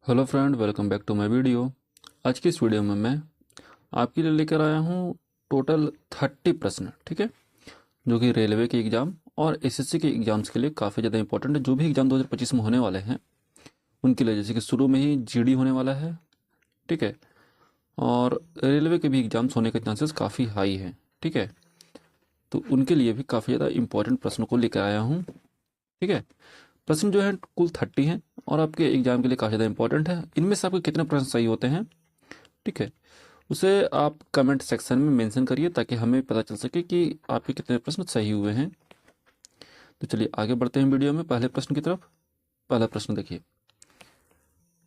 Hello friend, welcome back to my video. आज की इस वीडियो में मैं आपके लिए लेकर आया हूँ टोटल 30 प्रश्न, ठीक है, जो कि रेलवे के एग्ज़ाम और एसएससी के एग्ज़ाम्स के लिए काफ़ी ज़्यादा इंपॉर्टेंट है। जो भी एग्ज़ाम 2025 में होने वाले हैं उनके लिए, जैसे कि शुरू में ही जीडी होने वाला है, ठीक है, और रेलवे के भी एग्ज़ाम्स होने के चांसेस काफ़ी हाई हैं, ठीक है। तो उनके लिए भी काफ़ी ज़्यादा इंपॉर्टेंट प्रश्नों को लेकर आया हूँ, ठीक है। प्रश्न जो है कुल 30 हैं और आपके एग्ज़ाम के लिए काफ़ी ज़्यादा इंपॉर्टेंट है। इनमें से आपके कितने प्रश्न सही होते हैं, ठीक है, उसे आप कमेंट सेक्शन में मेंशन करिए ताकि हमें पता चल सके कि आपके कितने प्रश्न सही हुए हैं। तो चलिए आगे बढ़ते हैं वीडियो में पहले प्रश्न की तरफ। पहला प्रश्न देखिए।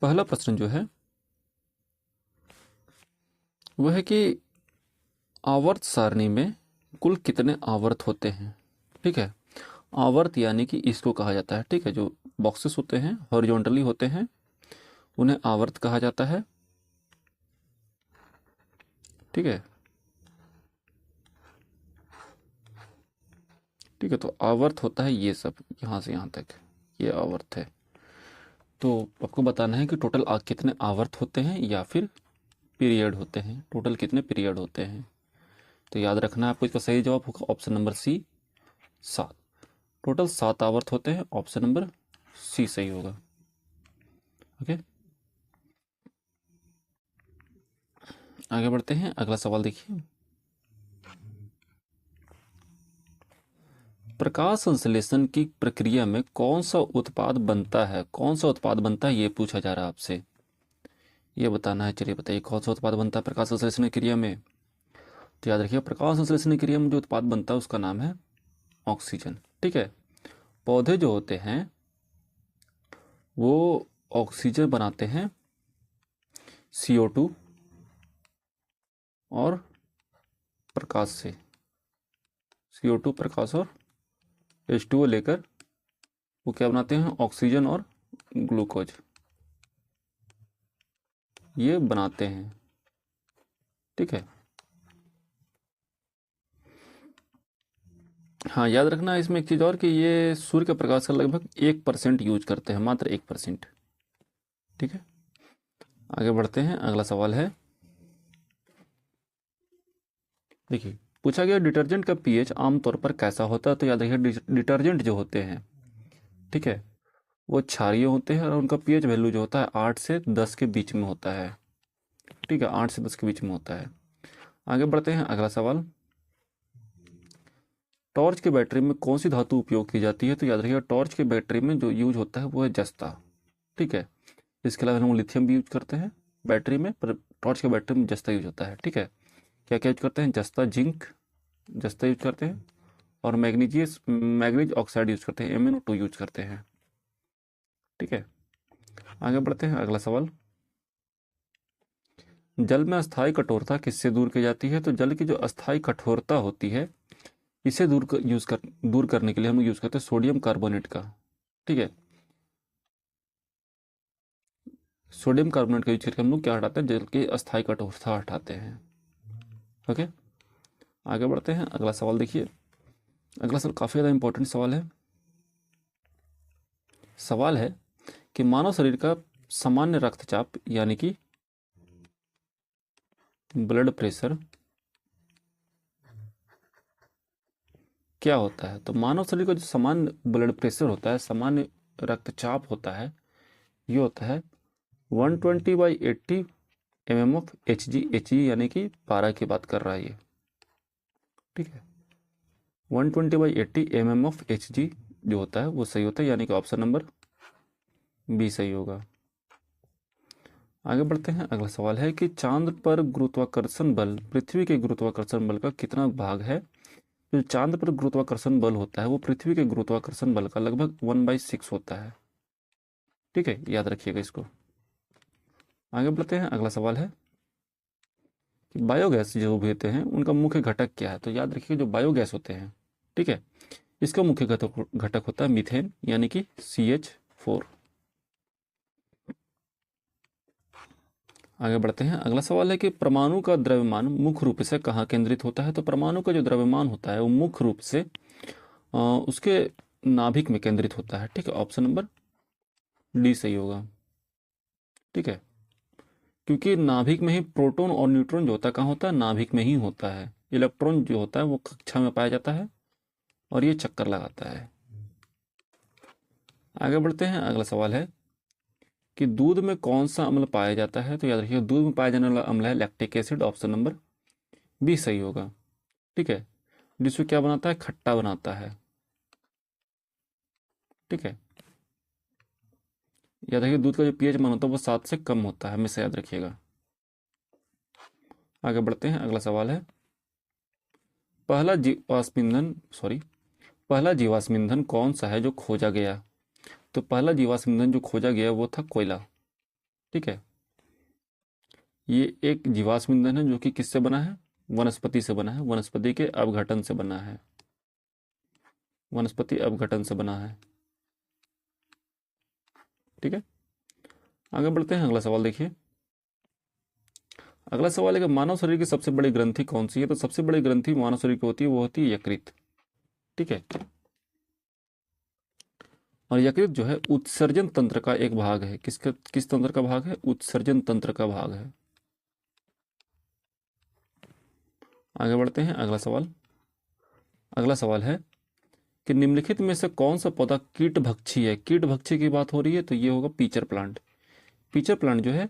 पहला प्रश्न जो है वह है कि आवर्त सारणी में कुल कितने आवर्त होते हैं, ठीक है। आवर्त यानी कि इसको कहा जाता है, ठीक है, जो बॉक्सेस होते हैं हॉरिजॉन्टली होते हैं उन्हें आवर्त कहा जाता है, ठीक है। ठीक है, तो आवर्त होता है ये सब, यहाँ से यहाँ तक ये आवर्त है। तो आपको बताना है कि टोटल कितने आवर्त होते हैं या फिर पीरियड होते हैं, टोटल कितने पीरियड होते हैं। तो याद रखना है आपको, इसका सही जवाब होगा ऑप्शन नंबर सी, 7। टोटल 7 आवर्त होते हैं, ऑप्शन नंबर सी सही होगा। ओके, आगे बढ़ते हैं। अगला सवाल देखिए। प्रकाश संश्लेषण की प्रक्रिया में कौन सा उत्पाद बनता है, कौन सा उत्पाद बनता है, ये पूछा जा रहा है आपसे, ये बताना है। चलिए बताइए कौन सा उत्पाद बनता है प्रकाश संश्लेषण की क्रिया में। तो याद रखिए, प्रकाश संश्लेषण की क्रिया में जो उत्पाद बनता है उसका नाम है ऑक्सीजन, ठीक है। पौधे जो होते हैं वो ऑक्सीजन बनाते हैं CO2 और प्रकाश से, CO2 प्रकाश और H2O लेकर वो क्या बनाते हैं, ऑक्सीजन और ग्लूकोज ये बनाते हैं, ठीक है। हाँ, याद रखना है इसमें एक चीज़ और कि ये सूर्य के प्रकाश का लगभग 1% यूज करते हैं, मात्र 1%, ठीक है। आगे बढ़ते हैं। अगला सवाल है, देखिए पूछा गया डिटर्जेंट का पीएच आमतौर पर कैसा होता है। तो याद रखिए, डिटर्जेंट जो होते हैं, ठीक है, वो क्षारीय होते हैं और उनका पीएच वैल्यू जो होता है 8 से 10 के बीच में होता है, ठीक है, 8 से 10 के बीच में होता है। आगे बढ़ते हैं। अगला सवाल, टॉर्च की बैटरी में कौन सी धातु उपयोग की जाती है। तो याद रखिएगा, टॉर्च की बैटरी में जो यूज होता है वो है जस्ता, ठीक है। इसके अलावा हम लिथियम भी यूज करते हैं बैटरी में, पर टॉर्च की बैटरी में जस्ता यूज होता है, ठीक है। क्या क्या यूज करते हैं, जस्ता, जिंक, जस्ता यूज करते हैं और मैग्नीज ऑक्साइड यूज करते हैं, MnO2 यूज करते हैं, ठीक है। आगे बढ़ते हैं। अगला सवाल, जल में अस्थायी कठोरता किससे दूर की जाती है। तो जल की जो अस्थायी कठोरता होती है इसे दूर करने के लिए हम यूज करते हैं सोडियम कार्बोनेट का, ठीक है। सोडियम कार्बोनेट का यूज करके हम लोग क्या हटाते हैं, जल की अस्थायी कठोरता हटाते हैं। ओके, आगे बढ़ते हैं। अगला सवाल देखिए। अगला सवाल काफ़ी ज़्यादा इंपॉर्टेंट सवाल है। सवाल है कि मानव शरीर का सामान्य रक्तचाप यानी कि ब्लड प्रेशर क्या होता है। तो मानव शरीर का जो सामान्य ब्लड प्रेशर होता है, सामान्य रक्तचाप होता है, ये होता है 120/80 mmHg, Hg यानी कि पारा की बात कर रहा है ये, ठीक है। 120/80 mmHg जो होता है वो सही होता है, यानी कि ऑप्शन नंबर बी सही होगा। आगे बढ़ते हैं। अगला सवाल है कि चांद पर गुरुत्वाकर्षण बल पृथ्वी के गुरुत्वाकर्षण बल का कितना भाग है। जो चांद पर गुरुत्वाकर्षण बल होता है वो पृथ्वी के गुरुत्वाकर्षण बल का लगभग 1/6 होता है, ठीक है, याद रखिएगा इसको। आगे बढ़ते हैं। अगला सवाल है कि बायोगैस जो भी होते हैं उनका मुख्य घटक क्या है। तो याद रखिए, जो बायोगैस होते हैं, ठीक है, इसका मुख्य घटक घटक होता है मीथेन यानी कि CH4। आगे बढ़ते हैं। अगला सवाल है कि परमाणु का द्रव्यमान मुख्य रूप से कहाँ केंद्रित होता है। तो परमाणु का जो द्रव्यमान होता है वो मुख्य रूप से उसके नाभिक में केंद्रित होता है, ठीक है, ऑप्शन नंबर डी सही होगा, ठीक है, क्योंकि नाभिक में ही प्रोटॉन और न्यूट्रॉन जो होता है कहाँ होता है, नाभिक में ही होता है। इलेक्ट्रॉन जो होता है वो कक्षा में पाया जाता है और ये चक्कर लगाता है। आगे बढ़ते हैं, अगला सवाल है कि दूध में कौन सा अम्ल पाया जाता है? तो याद रखिए दूध में पाया जाने वाला अम्ल है lactic acid, option number B सही होगा। ठीक है, जिसमें क्या बनाता है, खट्टा बनाता है। ठीक है, याद रखिए दूध का जो पीएच मान होता है वो 7 से कम होता है, हमेशा याद रखिएगा। आगे बढ़ते हैं, अगला सवाल है पहला जीवाश्म ईंधन पहला जीवाश्म ईंधन कौन सा है जो खोजा गया? तो पहला जीवाश्म ईंधन जो खोजा गया वो था कोयला। ठीक है, ये एक जीवाश्म ईंधन है जो कि किससे बना है, वनस्पति से बना है, वनस्पति के अपघटन से बना है, वनस्पति अपघटन से बना है। ठीक है, आगे बढ़ते हैं, अगला सवाल देखिए। अगला सवाल है कि मानव शरीर की सबसे बड़ी ग्रंथि कौन सी है? तो सबसे बड़ी ग्रंथि मानव शरीर की होती है वो होती है यकृत। ठीक है, और यकृत जो है उत्सर्जन तंत्र का एक भाग है। किस तंत्र का भाग है? उत्सर्जन तंत्र का भाग है। आगे बढ़ते हैं, अगला सवाल। अगला सवाल है कि निम्नलिखित में से कौन सा पौधा कीटभक्षी है? कीटभक्षी की बात हो रही है तो ये होगा पीचर प्लांट। पीचर प्लांट जो है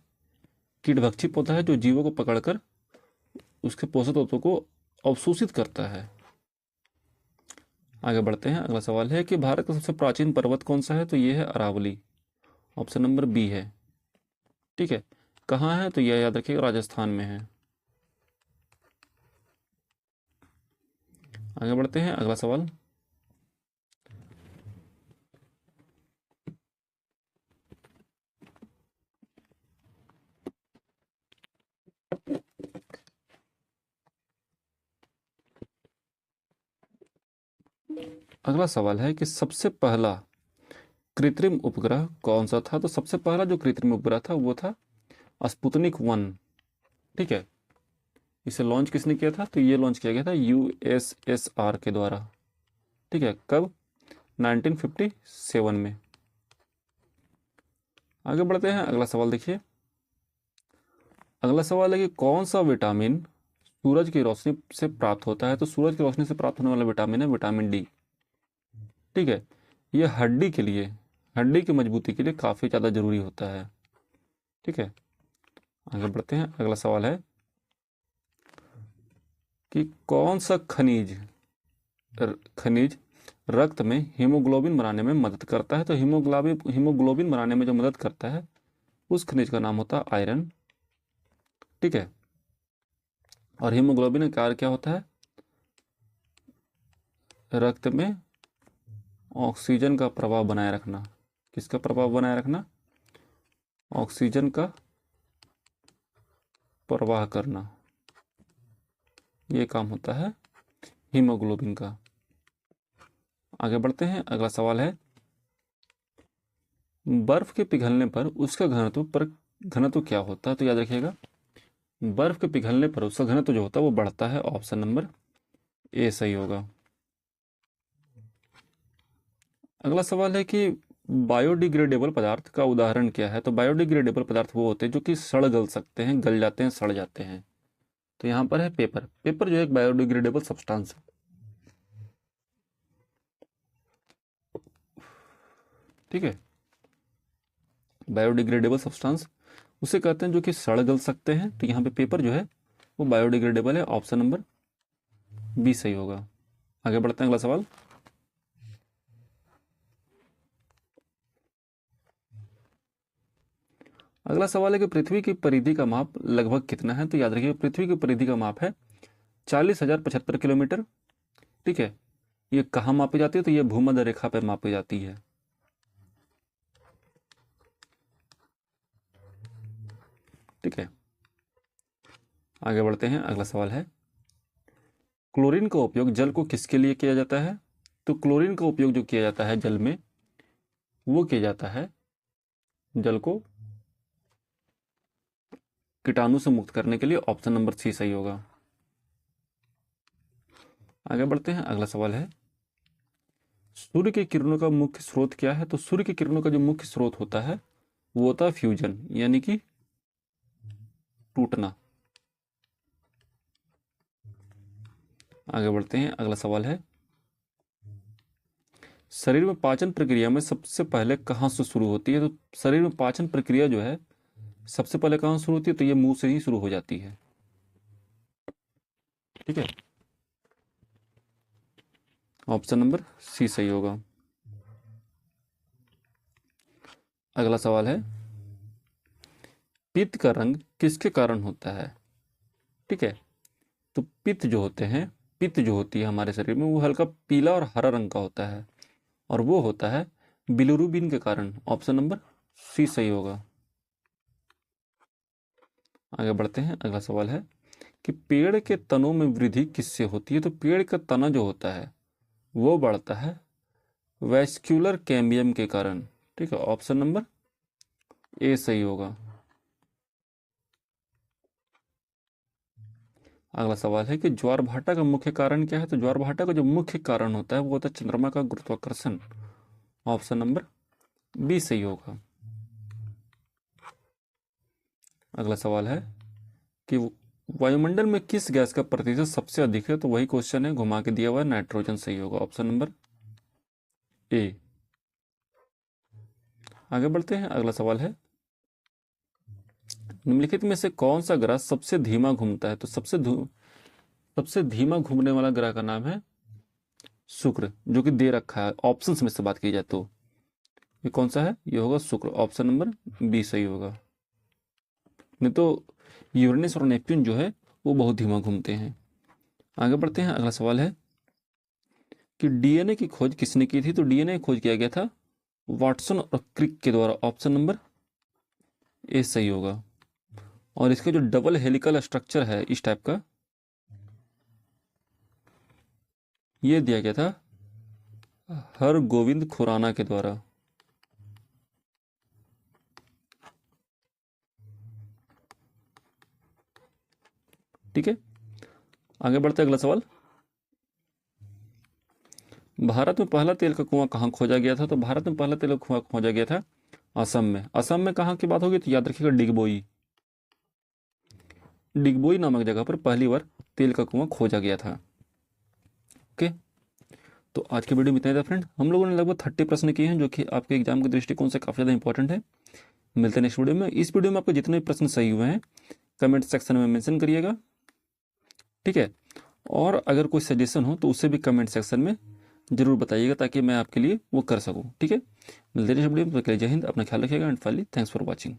कीटभक्षी पौधा है जो जीवों को पकड़कर उसके पोषक तत्वों को अवशोषित करता है। आगे बढ़ते हैं, अगला सवाल है कि भारत का सबसे प्राचीन पर्वत कौन सा है? तो ये है अरावली, ऑप्शन नंबर बी है। ठीक है, कहाँ है? तो यह याद रखिएगा राजस्थान में है। आगे बढ़ते हैं, अगला सवाल। अगला सवाल है कि सबसे पहला कृत्रिम उपग्रह कौन सा था? तो सबसे पहला जो कृत्रिम उपग्रह था वो था स्पुतनिक 1। ठीक है, इसे लॉन्च किसने किया था? तो ये लॉन्च किया गया था यूएसएसआर के द्वारा। ठीक है, कब? 1957 में। आगे बढ़ते हैं, अगला सवाल देखिए। अगला सवाल है कि कौन सा विटामिन सूरज की रोशनी से प्राप्त होता है? तो सूरज की रोशनी से प्राप्त होने वाला विटामिन है विटामिन डी। ठीक है, यह हड्डी की मजबूती के लिए काफ़ी ज़्यादा जरूरी होता है। ठीक है, आगे बढ़ते हैं, अगला सवाल है कि कौन सा खनिज रक्त में हीमोग्लोबिन बनाने में मदद करता है? तो हीमोग्लोबिन बनाने में जो मदद करता है उस खनिज का नाम होता है आयरन। ठीक है, और हीमोग्लोबिन का कार्य क्या होता है? रक्त में ऑक्सीजन का प्रभाव बनाए रखना। किसका प्रभाव बनाए रखना? ऑक्सीजन का प्रवाह करना, ये काम होता है हीमोग्लोबिन का। आगे बढ़ते हैं, अगला सवाल है बर्फ के पिघलने पर उसका घनत्व क्या होता है? तो याद रखिएगा बर्फ के पिघलने पर उसका घनत्व जो होता है वो बढ़ता है, ऑप्शन नंबर ए सही होगा। अगला सवाल है कि बायोडिग्रेडेबल पदार्थ का उदाहरण क्या है? तो बायोडिग्रेडेबल पदार्थ वो होते हैं जो कि सड़ गल सकते हैं, गल जाते हैं, सड़ जाते हैं। तो यहाँ पर है पेपर। पेपर जो है एक बायोडिग्रेडेबल सब्सटेंस है। ठीक है, बायोडिग्रेडेबल सब्सटेंस उसे कहते हैं जो कि सड़ गल सकते हैं। तो यहाँ पे पेपर जो है वो बायोडिग्रेडेबल है, ऑप्शन नंबर बी सही होगा। आगे बढ़ते हैं, अगला सवाल। अगला सवाल है कि पृथ्वी की परिधि का माप लगभग कितना है? तो याद रखिए पृथ्वी की परिधि का माप है 40,075 किलोमीटर। ठीक है, ये कहाँ मापी जाती है? तो ये भूमध्य रेखा पर मापी जाती है। ठीक है, आगे बढ़ते हैं, अगला सवाल है क्लोरीन का उपयोग जल को किसके लिए किया जाता है? तो क्लोरीन का उपयोग जो किया जाता है जल में वो किया जाता है जल को कीटाणु से मुक्त करने के लिए, ऑप्शन नंबर सी सही होगा। आगे बढ़ते हैं, अगला सवाल है सूर्य की किरणों का मुख्य स्रोत क्या है? तो सूर्य की किरणों का जो मुख्य स्रोत होता है वो होता है फ्यूजन, यानी कि टूटना। आगे बढ़ते हैं, अगला सवाल है, शरीर में पाचन प्रक्रिया में सबसे पहले कहाँ से शुरू होती है? तो शरीर में पाचन प्रक्रिया जो है सबसे पहले कहाँ शुरू होती है? तो ये मुंह से ही शुरू हो जाती है। ठीक है, ऑप्शन नंबर सी सही होगा। अगला सवाल है, पित्त का रंग किसके कारण होता है? ठीक है, तो पित्त जो होते हैं, पित्त जो होती है हमारे शरीर में, वो हल्का पीला और हरा रंग का होता है, और वो होता है बिलिरुबिन के कारण। ऑप्शन नंबर सी सही होगा। आगे बढ़ते हैं, अगला सवाल है कि पेड़ के तनों में वृद्धि किससे होती है? तो पेड़ का तना जो होता है वो बढ़ता है वैस्कुलर कैम्बियम के कारण। ठीक है, ऑप्शन नंबर ए सही होगा। अगला सवाल है कि ज्वार भाटा का मुख्य कारण क्या है? तो ज्वार भाटा का जो मुख्य कारण होता है वो होता है चंद्रमा का गुरुत्वाकर्षण। ऑप्शन नंबर बी सही होगा। अगला सवाल है कि वायुमंडल में किस गैस का प्रतिशत सबसे अधिक है? तो वही क्वेश्चन है, घुमा के दिया हुआ है, नाइट्रोजन सही होगा। Option number A. आगे बढ़ते हैं, अगला सवाल है, निम्नलिखित में से कौन सा ग्रह सबसे धीमा घूमता है? तो सबसे धीमा घूमने वाला ग्रह का नाम है शुक्र, जो कि दे रखा है ऑप्शंस में से बात की जाए तो। ये कौन सा है? ये होगा शुक्र। ऑप्शन नंबर बी सही होगा। नहीं तो यूरेनस और नेपच्यून जो है वो बहुत धीमा घूमते हैं। आगे बढ़ते हैं, अगला सवाल है कि डीएनए की खोज किसने की थी? तो डीएनए खोज किया गया था वाटसन और क्रिक के द्वारा। ऑप्शन नंबर ए सही होगा। और इसका जो डबल हेलिकल स्ट्रक्चर है इस टाइप का, ये दिया गया था हरगोविंद खुराना के द्वारा। ठीक है, आगे बढ़ते हैं, अगला सवाल, भारत में पहला तेल का कुआं कहाँ खोजा गया था? तो भारत में पहला तेल का कुआं खोजा गया था असम में। असम में कहाँ की बात होगी? तो याद रखिएगा डिगबोई। डिगबोई नामक जगह पर पहली बार तेल का कुआं खोजा गया था। ओके, तो आज के वीडियो में इतना ही था फ्रेंड। हम लोगों ने लगभग 30 प्रश्न किए हैं, जो कि आपके एग्जाम के दृष्टिकोण से काफ़ी ज़्यादा इंपॉर्टेंट है। मिलते हैं नेक्स्ट वीडियो में। इस वीडियो में आपके जितने भी प्रश्न सही हुए हैं कमेंट सेक्शन में मेंशन करिएगा। ठीक है, और अगर कोई सजेशन हो तो उसे भी कमेंट सेक्शन में जरूर बताइएगा, ताकि मैं आपके लिए वो कर सकूं। ठीक है, मिलते हैं नेक्स्ट वीडियो में। जय हिंद, अपना ख्याल रखिएगा and finally thanks for watching.